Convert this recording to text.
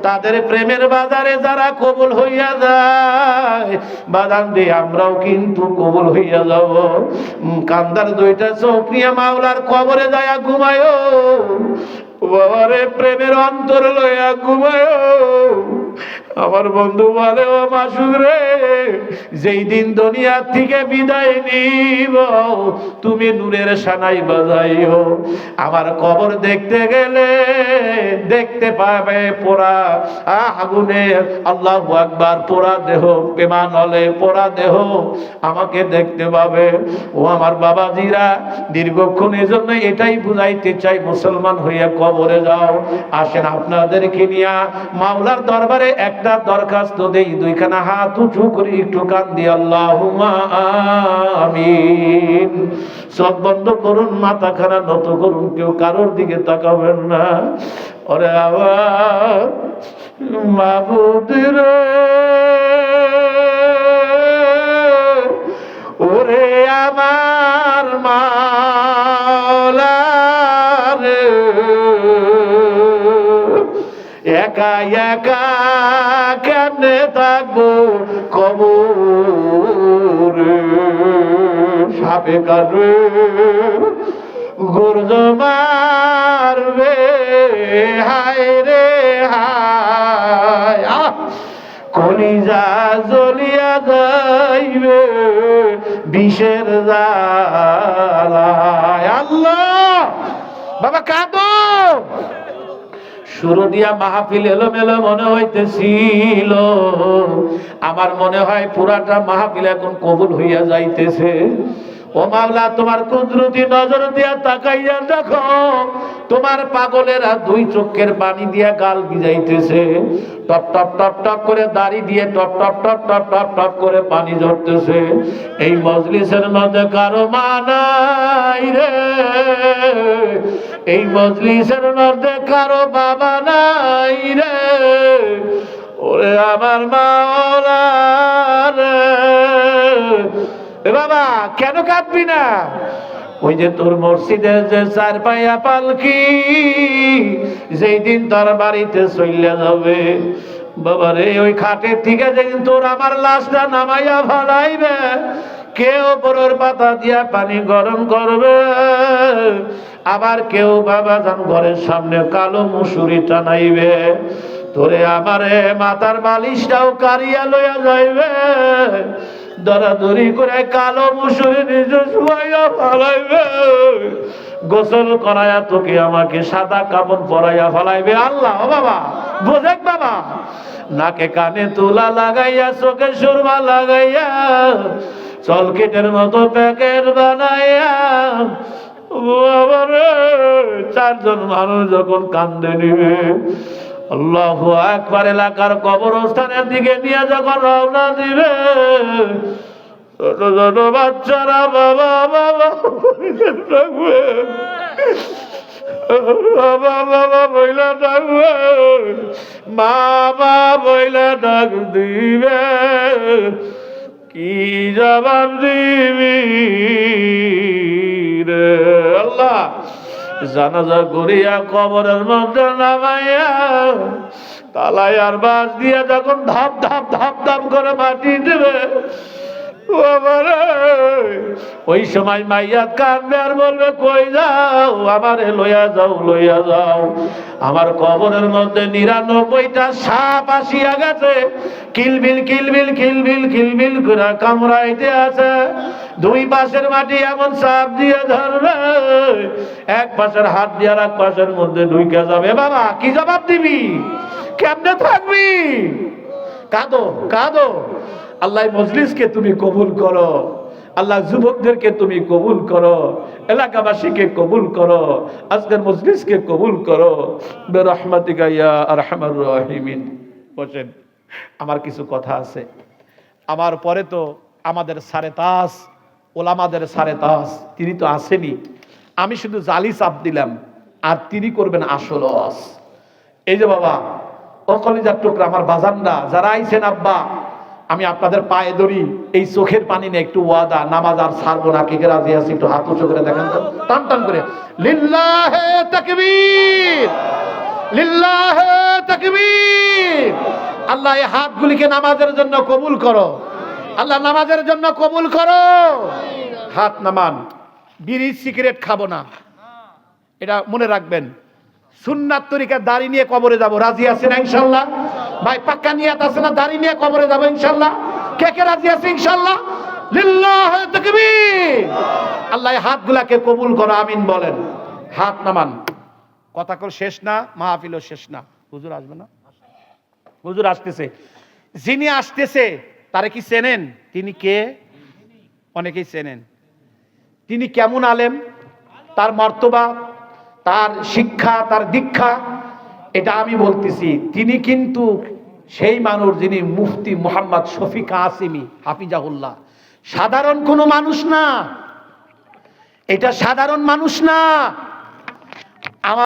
তাদের প্রেমের বাজারে যারা কবুল হইয়া যায় বাদান দিয়ে আমরাও কিন্তু কবুল হইয়া যাব। কান্দার দুইটা চোখ নিয়ে মাওলার কবরে যায় ঘুমায় বাবারে, প্রেমের অন্তর লইয়া ঘুমায়। আমার বন্ধু বলে ও মাসুক রে, যেই দিন দুনিয়া থেকে বিদায় নিব তুমি নূরের সানাই বাজাইও। আমার কবর দেখতে গেলে দেখতে পাবে পোড়া আগুনে, আল্লাহু আকবার, পোড়া দেহ, বিমান হলে পোড়া দেহ আমাকে দেখতে পাবে। ও আমার বাবাজিরা, দীর্ঘক্ষণ এজন্য এটাই বুঝাইতে চাই, মুসলমান হইয়া কবরে যাও। আসেন আপনাদেরকে নিয়া মাওলার দরবারে একটা দরখাস্ত দেই, দুইখানা হাত উঁচু করে একটু কান্দি আল্লাহুম্মা আমিন। চোখ বন্ধ করুন, মাথা খানা নত করুন, কেউ কারোর দিকে তাকাবেন না। ওরে আবার মাবুদ রে, ওরে আমার মাওলা রে, একা একা কেমনে থাকবো কবরে, সাপে কাটবে গুর্জ মারবে, হায় রে হায়, কলিজা জ্বলিয়া যাইবে বিষের জ্বালায়। আল্লাহ বাবা কাঁদো। শুরু দিয়া মাহফিল এলোমেলো মনে হইতেছিল, আমার মনে হয় পুরাটা মাহফিল এখন কবুল হইয়া যাইতেছে। ও মাওলা, তোমার কুদরতি নজর দিয়া তাকাইয়া দেখো, তোমার পাগলেরা দুই চোখের পানি দিয়া গাল ভিজাইতেছে, টপ টপ টপ টপ করে দাড়ি দিয়ে top top top top top top করে পানি ঝরতেছে। এই মজলিসের মধ্যে কারো মা নাই রে, এই মজলিসের মধ্যে কারো বাবা নাই রে, ওরে আমার মাওলা রে। এ বাবা, কেন কাঁদবি না? ওই যে তোর মসজিদের যে চার পায়া পালকি যেই দিন তোর বাড়িতে চলে যাবে বাবা রে, ওই খাটের থেকে যেদিন তোর আমার লাশটা নামাইয়া ফেলাইবে, কেউ বড়র পাতা দিয়া পানি গরম করবে, আবার কেউ বাবা যান ঘরের সামনে কালো মুসুরি টানাইবে, তোরে আমারে মাথার বালিশটাও কারিয়া লইয়া যাইবে, দরাদরি করে কালো মুসুরি নিজে শুয়াইয়া ফেলাইবে, গোসল করাইয়া তোকে আমাকে সাদা কাপড় পরাইয়া ফেলাইবে। আল্লাহ বাবা বোঝেক বাবা, নাকে কানে তুলা লাগাইয়া, চোখে সুরমা লাগাইয়া, চলকেটের মতো প্যাকেট বানাইয়া বাবা রে, চারজন মানুষ যখন কান্দে নিবে, আল্লাহু আকবার, এলাকার কবরস্থানের দিকে নিয়ে যখন রওনা দিবে, ছোট ছোট বাচ্চারা বাবা বাবা ডাকবে, বাবা বাবা বইলা ডাকবে, মা মা বইলা ডাক দিবে, কি জবাব দিবি রে? আল্লাহ জানাজা করিয়া কবরের মধ্যে নামাইয়া তালায়ার বাঁশ দিয়া যখন ধাপ ধাপ ধাপ ধাপ করে মাটি দেবে, ওই সময় মাইয়া কাঁদবে আর বলবে, কই যাও, আমারে লইয়া যাও, লইয়া যাও। আমার কবরের মধ্যে ৯৯টা সাপ আসিয়া গেছে, কিলবিল কিলবিল কিলবিল কিলবিল করে কামড়াইতে আছে। দুই পাশের মাটি এমন সাপ দিয়ে ধরবে, এক পাশের হাত দিয়ে আর এক পাশের মধ্যে ঢুকে যাবে। বাবা কি জবাব দিবি? কেমনে থাকবি? কাঁদো কাঁদো। আল্লাহ মজলিসকে তুমি কবুল করো, আল্লাহ যুবকদেরকে তুমি কবুল করো, এলাকাবাসীকে কবুল করো, আজকের মজলিসকে কবুল করো বিরহমাতিকা ইয়া আরহামার রাহিমিন। বসেন, আমার কিছু কথা আছে। আমার পরে তো আমাদের সারে তাজ, ওলামাদের সারে তাজ, তিনি তো আসেনি, আমি শুধু জালি চাপ দিলাম আর তিনি করবেন আসল ওয়াজ। এই যে বাবা ও কলিজার টুকরা আমার বাজানরা যারা আইছেন, আব্বা আমি আপনাদের পায়ে ধরি, এই চোখের পানি নিয়ে একটু ওয়াদা, নামাজ আর ছাড়বো না, কে কে রাজি আছে একটু হাত উঁচু করে দেখেন তো, টান টান করে। লিল্লাহে তাকবীর, লিল্লাহে তাকবীর। আল্লাহ এই হাতগুলিকে নামাজের জন্য কবুল করো, আল্লাহ নামাজের জন্য কবুল করো। হাত নামান। বিড়ি সিগারেট খাবো না, এটা মনে রাখবেন। সুন্নাত তরিকার দাড়ি নিয়ে কবরে যাব, রাজি আছেন ইনশাআল্লাহ? ভাই পাক্কা নিয়ত আছে না দাড়ি নিয়ে কবরে যাব ইনশাআল্লাহ? কে কে রাজি আছে ইনশাআল্লাহ? লিল্লাহি তাকবীর। আল্লাহ এই হাতগুলাকে কবুল করো, আমিন বলেন। হাত নামান। কথা কল শেষ না, মাহফিলও শেষ না। হুজুর আসবে না? হুজুর আসতেছে। যিনি আসতেছে তারে কি চেনেন? তিনি কে? অনেকেই চেনেন। তিনি কেমন আলেম, তার মর্তবা, তার শিক্ষা, তার দীক্ষা, এটা আমি বলতেছি। তিনি কিন্তু সেই মানুষ যিনি মুফতি মুহাম্মদ শফিক কাসিমি হাফিজাহুল্লাহ। সাধারণ কোনো মানুষ না, এটা সাধারণ মানুষ না। আমার